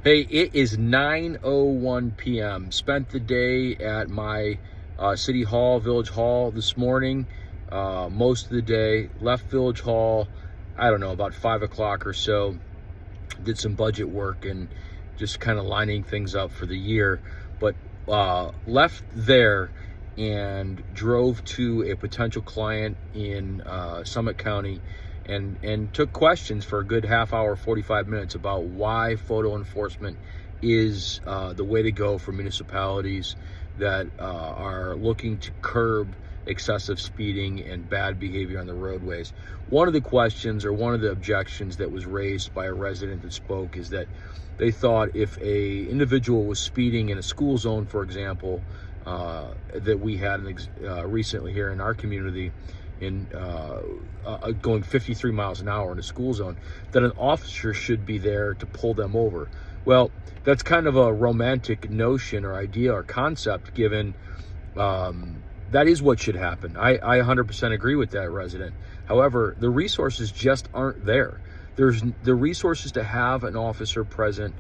Hey, it is 9:01 p.m. Spent the day at my City Hall, Village Hall this morning. Most of the day. Left Village Hall, I don't know, about 5 o'clock or so. Did some budget work and just kind of lining things up for the year. But left there and drove to a potential client in Summit County and took questions for a good half hour, 45 minutes about why photo enforcement is the way to go for municipalities that are looking to curb excessive speeding and bad behavior on the roadways. One of the questions or one of the objections that was raised by a resident that spoke is that they thought if a individual was speeding in a school zone, for example, that we had recently here in our community, in going 53 miles an hour in a school zone, that an officer should be there to pull them over. Well, that's kind of a romantic notion or idea or concept, given that is what should happen. I 100% agree with that resident. However, the resources just aren't there. There's the resources to have an officer present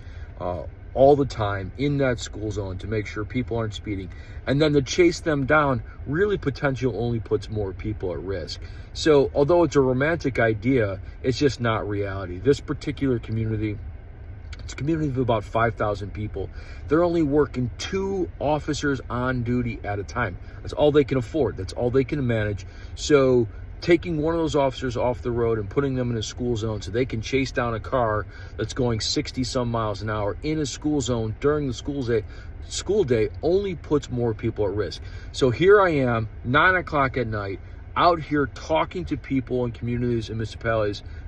all the time in that school zone to make sure people aren't speeding, and then to chase them down really potentially only puts more people at risk. So although it's a romantic idea, it's just not reality. This particular community, it's a community of about 5,000 people. They're only working 2 officers on duty at a time. That's all they can afford. That's all they can manage. So taking one of those officers off the road and putting them in a school zone so they can chase down a car that's going 60 some miles an hour in a school zone during the school day only puts more people at risk. So here I am, 9 o'clock at night, out here talking to people in communities and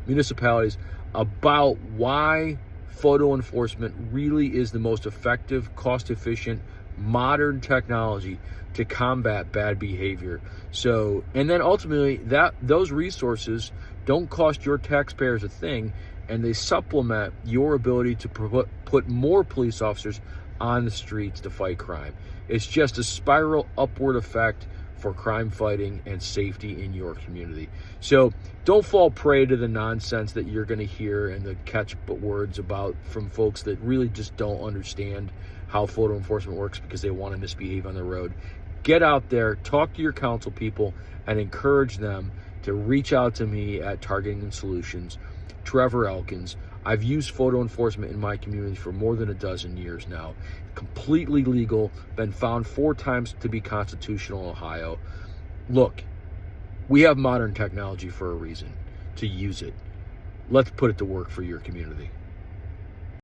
municipalities about why photo enforcement really is the most effective, cost-efficient, modern technology to combat bad behavior. So, and then ultimately those resources don't cost your taxpayers a thing, and they supplement your ability to put more police officers on the streets to fight crime. It's just a spiral upward effect for crime fighting and safety in your community. So don't fall prey to the nonsense that you're going to hear and the catch words about from folks that really just don't understand how photo enforcement works because they want to misbehave on the road. Get out there, talk to your council people, and encourage them to reach out to me at Targeting and Solutions. Trevor Elkins. I've used photo enforcement in my community for more than a dozen years now. Completely legal, been found 4 times to be constitutional in Ohio. Look, we have modern technology for a reason, to use it. Let's put it to work for your community.